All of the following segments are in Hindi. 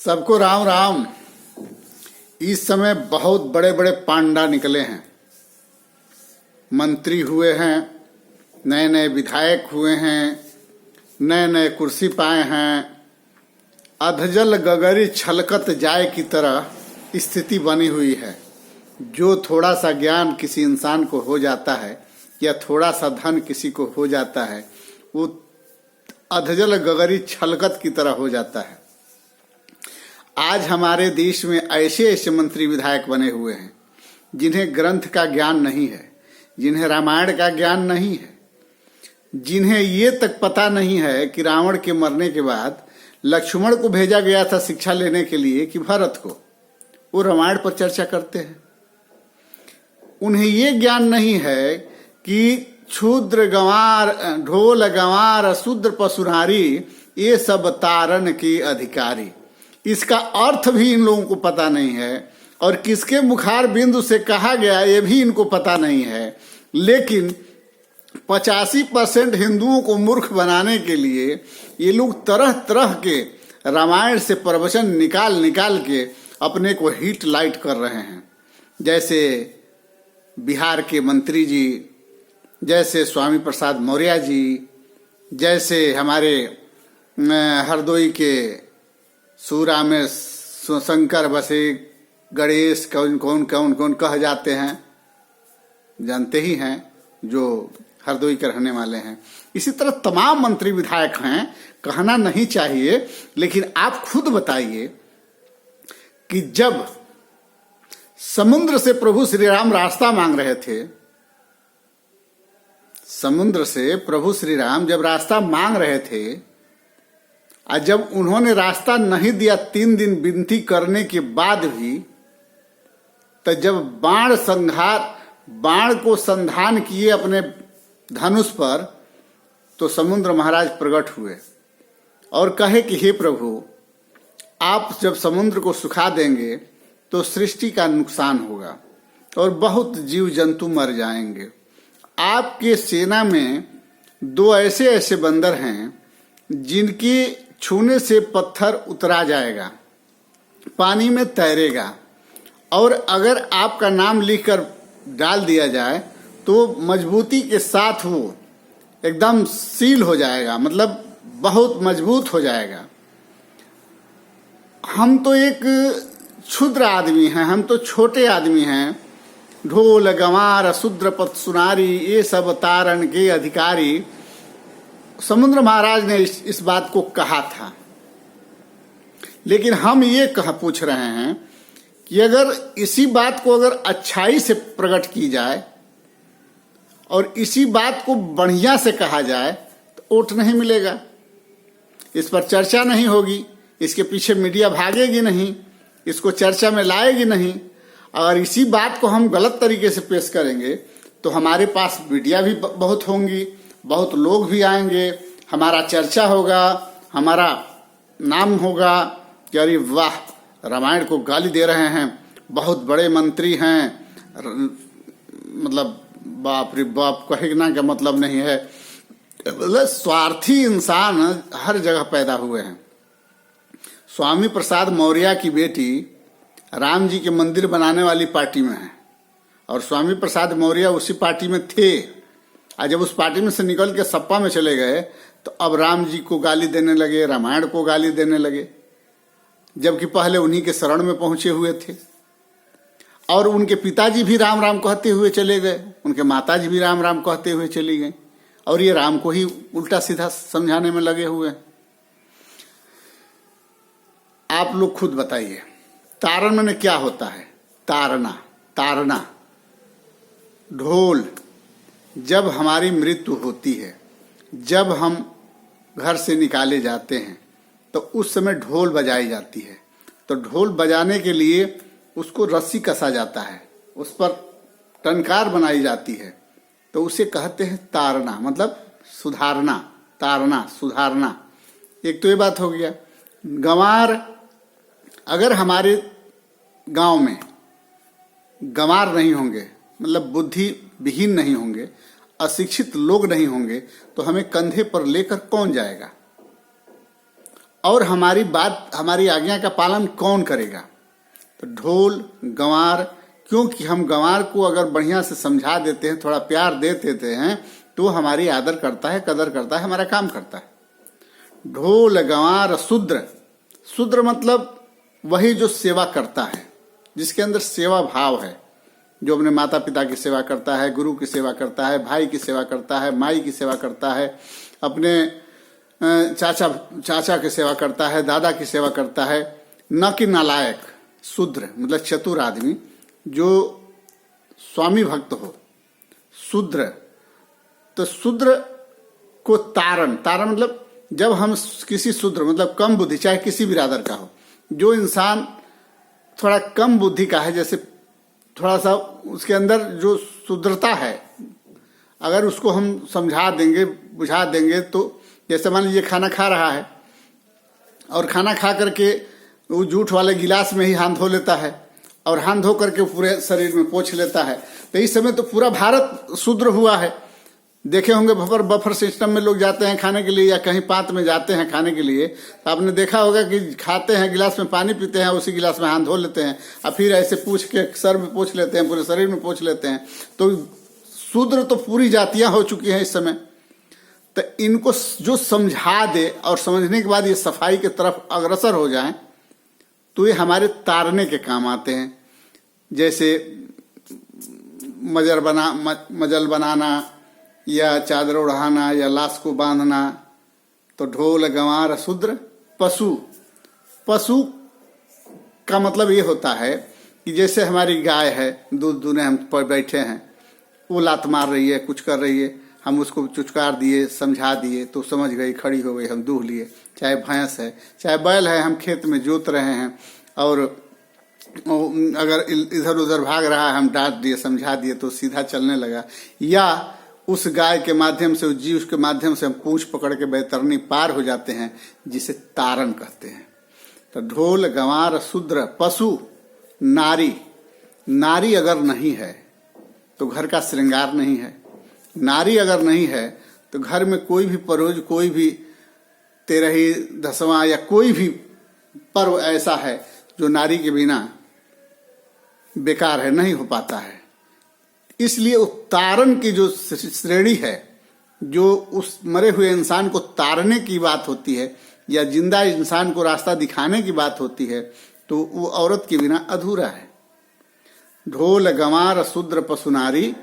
सबको राम राम। इस समय बहुत बड़े बड़े पांडा निकले हैं, मंत्री हुए हैं, नए नए विधायक हुए हैं, नए नए कुर्सी पाए हैं। अधजल गगरी छलकत जाए की तरह स्थिति बनी हुई है। जो थोड़ा सा ज्ञान किसी इंसान को हो जाता है या थोड़ा सा धन किसी को हो जाता है, वो अधजल गगरी छलकत की तरह हो जाता है। आज हमारे देश में ऐसे ऐसे मंत्री विधायक बने हुए हैं जिन्हें ग्रंथ का ज्ञान नहीं है, जिन्हें रामायण का ज्ञान नहीं है, जिन्हें ये तक पता नहीं है कि रावण के मरने के बाद लक्ष्मण को भेजा गया था शिक्षा लेने के लिए कि भरत को। वो रामायण पर चर्चा करते हैं। उन्हें ये ज्ञान नहीं है कि क्षुद्र गंवार ढोल गंवार शूद्र पशुहारी ये सब तारन के अधिकारी। इसका अर्थ भी इन लोगों को पता नहीं है और किसके मुखार बिंदु से कहा गया ये भी इनको पता नहीं है। लेकिन 85% हिंदुओं को मूर्ख बनाने के लिए ये लोग तरह तरह के रामायण से प्रवचन निकाल निकाल के अपने को हिट लाइट कर रहे हैं। जैसे बिहार के मंत्री जी, जैसे स्वामी प्रसाद मौर्य जी, जैसे हमारे हरदोई के सूरा में शंकर बसे गणेश कौन कौन कौन कौन कह जाते हैं, जानते ही हैं, जो हरदोई के रहने वाले हैं। इसी तरह तमाम मंत्री विधायक हैं, कहना नहीं चाहिए, लेकिन आप खुद बताइए कि जब समुद्र से प्रभु श्री राम रास्ता मांग रहे थे, समुद्र से प्रभु श्री राम जब रास्ता मांग रहे थे और जब उन्होंने रास्ता नहीं दिया 3 दिन विनती करने के बाद भी, तो जब बाण को संधान किए अपने धनुष पर, तो समुद्र महाराज प्रकट हुए और कहे कि हे प्रभु, आप जब समुद्र को सुखा देंगे तो सृष्टि का नुकसान होगा और बहुत जीव जंतु मर जाएंगे। आपके सेना में 2 ऐसे ऐसे बंदर हैं जिनके छूने से पत्थर उतरा जाएगा, पानी में तैरेगा, और अगर आपका नाम लिखकर डाल दिया जाए तो मजबूती के साथ वो एकदम सील हो जाएगा, मतलब बहुत मजबूत हो जाएगा। हम तो एक क्षुद्र आदमी हैं, हम तो छोटे आदमी हैं। ढोल गंवार शूद्र पशुहारी ये सब तारण के अधिकारी। समुद्र महाराज ने इस बात को कहा था। लेकिन हम ये पूछ रहे हैं कि अगर इसी बात को अगर अच्छाई से प्रकट की जाए और इसी बात को बढ़िया से कहा जाए तो वोट नहीं मिलेगा, इस पर चर्चा नहीं होगी, इसके पीछे मीडिया भागेगी नहीं, इसको चर्चा में लाएगी नहीं। अगर इसी बात को हम गलत तरीके से पेश करेंगे तो हमारे पास मीडिया भी बहुत होंगी, बहुत लोग भी आएंगे, हमारा चर्चा होगा, हमारा नाम होगा कि अरे वाह, रामायण को गाली दे रहे हैं, बहुत बड़े मंत्री हैं, मतलब बाप रे बाप कहना का मतलब नहीं है। मतलब स्वार्थी इंसान हर जगह पैदा हुए हैं। स्वामी प्रसाद मौर्य की बेटी राम जी के मंदिर बनाने वाली पार्टी में है और स्वामी प्रसाद मौर्य उसी पार्टी में थे। और जब उस पार्टी में से निकल के सपा में चले गए तो अब राम जी को गाली देने लगे, रामायण को गाली देने लगे, जबकि पहले उन्हीं के शरण में पहुंचे हुए थे। और उनके पिताजी भी राम राम कहते हुए चले गए, उनके माताजी भी राम राम कहते हुए चली गई, और ये राम को ही उल्टा सीधा समझाने में लगे हुए हैं। आप लोग खुद बताइए, तारण में क्या होता है? तारना ढोल। जब हमारी मृत्यु होती है, जब हम घर से निकाले जाते हैं, तो उस समय ढोल बजाई जाती है। तो ढोल बजाने के लिए उसको रस्सी कसा जाता है, उस पर टनकार बनाई जाती है, तो उसे कहते हैं तारना, मतलब सुधारना, तारना, सुधारना। एक तो ये बात हो गया। गंवार, अगर हमारे गांव में गंवार नहीं होंगे, मतलब बुद्धि विहीन नहीं होंगे, अशिक्षित लोग नहीं होंगे, तो हमें कंधे पर लेकर कौन जाएगा? और हमारी बात, हमारी आज्ञा का पालन कौन करेगा? तो ढोल गंवार, क्योंकि हम गंवार को अगर बढ़िया से समझा देते हैं, थोड़ा प्यार दे देते हैं, तो हमारी आदर करता है, कदर करता है, हमारा काम करता है। ढोल गंवार शूद्र, शूद्र मतलब वही जो सेवा करता है, जिसके अंदर सेवा भाव है, जो अपने माता पिता की सेवा करता है, गुरु की सेवा करता है, भाई की सेवा करता है, माई की सेवा करता है, अपने चाचा की सेवा करता है, दादा की सेवा करता है। न कि नालायक, शूद्र मतलब चतुर आदमी जो स्वामी भक्त हो, शूद्र। तो शूद्र को तारण, तारण मतलब जब हम किसी शूद्र मतलब कम बुद्धि, चाहे किसी भी रादर का हो, जो इंसान थोड़ा कम बुद्धि का है, जैसे थोड़ा सा उसके अंदर जो शुद्रता है, अगर उसको हम समझा देंगे, बुझा देंगे, तो जैसे मान लीजिए खाना खा रहा है और खाना खा करके वो जूठ वाले गिलास में ही हाथ धो लेता है और हाथ धो करके पूरे शरीर में पोंछ लेता है, तो इस समय तो पूरा भारत शूद्र हुआ है। देखे होंगे बफर सिस्टम में लोग जाते हैं खाने के लिए, या कहीं पात में जाते हैं खाने के लिए, तो आपने देखा होगा कि खाते हैं, गिलास में पानी पीते हैं, उसी गिलास में हाथ धो लेते हैं और फिर ऐसे पूछ के सर में पोंछ लेते हैं, पूरे शरीर में पोंछ लेते हैं। तो शूद्र तो पूरी जातियां हो चुकी हैं इस समय। तो इनको जो समझा दे और समझने के बाद ये सफाई की तरफ अग्रसर हो जाएं, तो ये हमारे तारने के काम आते हैं। जैसे मजल बनाना या चादर उड़ाना या लाश को बांधना। तो ढोल गंवार शूद्र पशु, पशु का मतलब ये होता है कि जैसे हमारी गाय है, दूध दूने हम पर बैठे हैं, वो लात मार रही है, कुछ कर रही है, हम उसको चुचकार दिए, समझा दिए, तो समझ गई, खड़ी हो गई, हम दूह लिए। चाहे भैंस है, चाहे बैल है, हम खेत में जोत रहे हैं और अगर इधर उधर भाग रहा है, हम डांट दिए, समझा दिए, तो सीधा चलने लगा। या उस गाय के माध्यम से, उस जीव के माध्यम से हम पूंछ पकड़ के बैतरनी पार हो जाते हैं, जिसे तारण कहते हैं। तो ढोल गंवार शूद्र पशु नारी, नारी अगर नहीं है तो घर का श्रृंगार नहीं है। नारी अगर नहीं है तो घर में कोई भी परोज, कोई भी तेरही दसवां या कोई भी पर्व ऐसा है जो नारी के बिना बेकार है, नहीं हो पाता है। इसलिए तारण की जो श्रेणी है, जो उस मरे हुए इंसान को तारने की बात होती है या जिंदा इंसान को रास्ता दिखाने की बात होती है, तो वो औरत के बिना अधूरा है। ढोल गंवार शूद्र पशु नारी,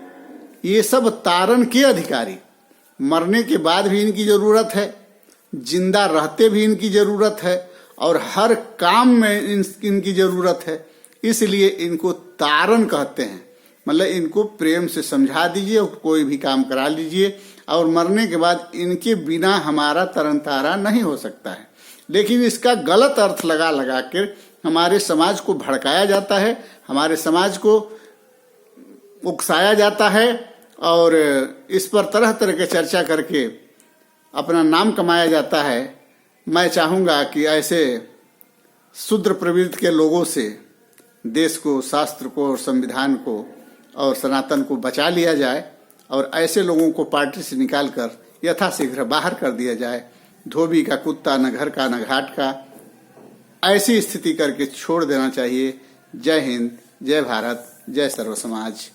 ये सब तारण के अधिकारी। मरने के बाद भी इनकी जरूरत है, जिंदा रहते भी इनकी जरूरत है, और हर काम में इनकी जरूरत है। इसलिए इनको तारण कहते हैं। मतलब इनको प्रेम से समझा दीजिए, कोई भी काम करा लीजिए, और मरने के बाद इनके बिना हमारा तरन तारा नहीं हो सकता है। लेकिन इसका गलत अर्थ लगा कर हमारे समाज को भड़काया जाता है, हमारे समाज को उकसाया जाता है, और इस पर तरह तरह के चर्चा करके अपना नाम कमाया जाता है। मैं चाहूँगा कि ऐसे शूद्र प्रवृत्ति के लोगों से देश को, शास्त्र को और संविधान को और सनातन को बचा लिया जाए, और ऐसे लोगों को पार्टी से निकालकर यथाशीघ्र बाहर कर दिया जाए। धोबी का कुत्ता, न घर का न घाट का, ऐसी स्थिति करके छोड़ देना चाहिए। जय हिंद, जय भारत, जय सर्व समाज।